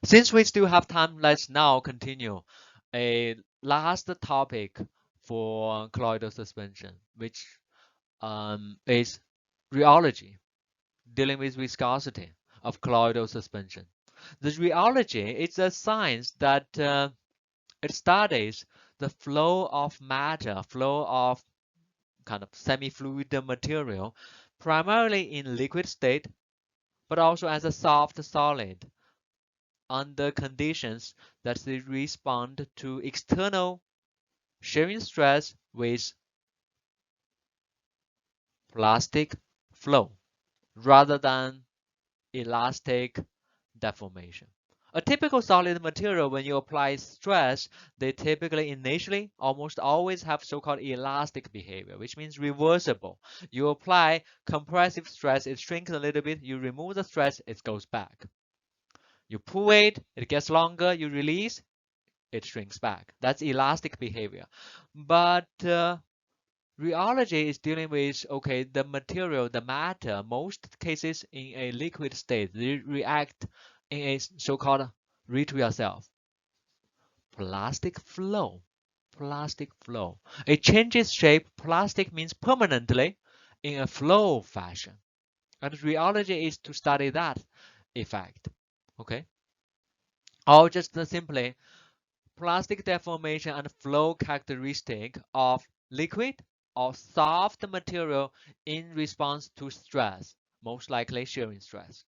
Since we still have time, let's now continue a last topic for colloidal suspension, which is rheology, dealing with viscosity of colloidal suspension. The rheology is a science that it studies the flow of matter, flow of kind of semi-fluid material, primarily in liquid state, but also as a soft solid under conditions that they respond to external shearing stress with plastic flow rather than elastic deformation. A typical solid material, when you apply stress, they typically initially almost always have so-called elastic behavior, which means reversible. You apply compressive stress, it shrinks a little bit. You remove the stress, it goes back. You pull it, it gets longer. You release, it shrinks back. That's elastic behavior. But rheology is dealing with, okay, the material, the matter, most cases in a liquid state, they react in a so-called read to yourself, plastic flow. Plastic flow. It changes shape. Plastic means permanently in a flow fashion. And rheology is to study that effect. Okay? Or just simply plastic deformation and flow characteristic of liquid or soft material in response to stress, most likely shearing stress.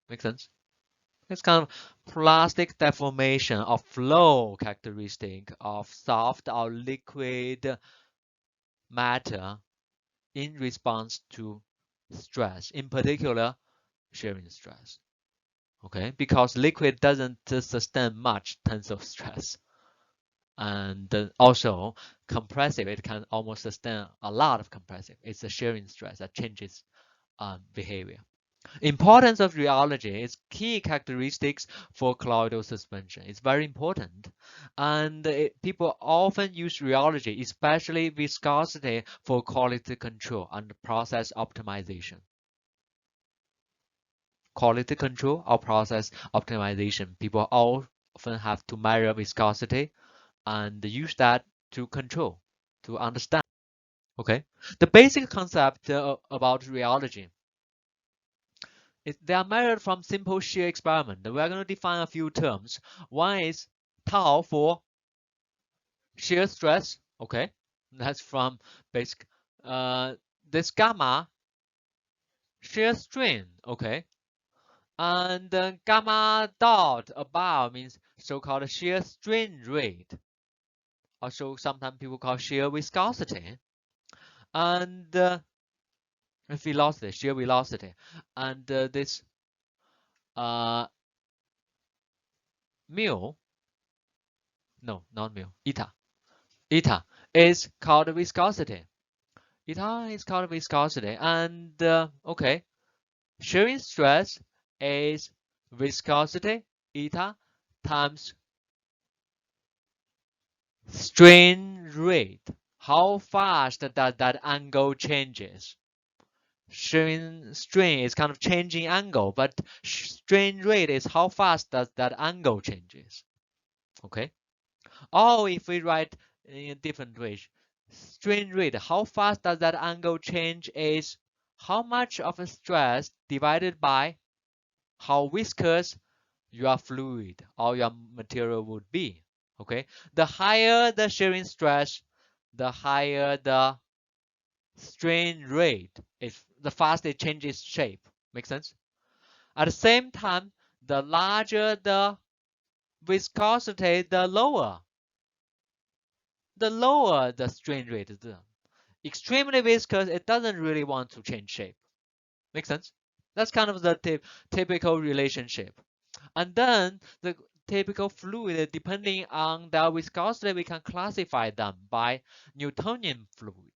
Make sense? It's kind of plastic deformation or flow characteristic of soft or liquid matter in response to stress, in particular shearing stress. Okay, because liquid doesn't sustain much tensile stress. And also compressive, it can almost sustain a lot of compressive. It's a shearing stress that changes behavior. Importance of rheology is key characteristics for colloidal suspension. It's very important, and people often use rheology, especially viscosity, for quality control and process optimization. Quality control or process optimization, people often have to measure viscosity and use that to control, to understand. Okay, the basic concept about rheology is they are measured from simple shear experiment. We are going to define a few terms. One is tau for shear stress. Okay, that's from basic. This gamma shear strain. Okay, and gamma dot above means so-called shear strain rate. Also, sometimes people call shear viscosity. And velocity, shear velocity, and this mu, no, not mu, eta is called viscosity. Eta is called viscosity, and okay, shearing stress is viscosity eta times strain rate. How fast that angle changes. Shearing strain is kind of changing angle, but strain rate is how fast does that angle changes. Okay. Or if we write in a different way, strain rate, how fast does that angle change is how much of a stress divided by how viscous your fluid or your material would be. Okay. The higher the shearing stress, the higher the strain rate, if the faster it changes shape. Make sense? At the same time, the larger the viscosity, the lower the strain rate is. Extremely viscous, it doesn't really want to change shape. Make sense? That's kind of the typical relationship. And then the typical fluid, depending on their viscosity, we can classify them by Newtonian fluid,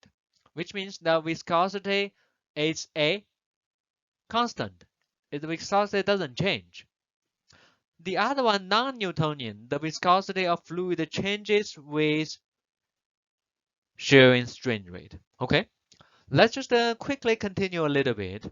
which means the viscosity is a constant. The viscosity doesn't change. The other one, non-Newtonian, the viscosity of fluid changes with shearing strain rate. Okay, let's just quickly continue a little bit.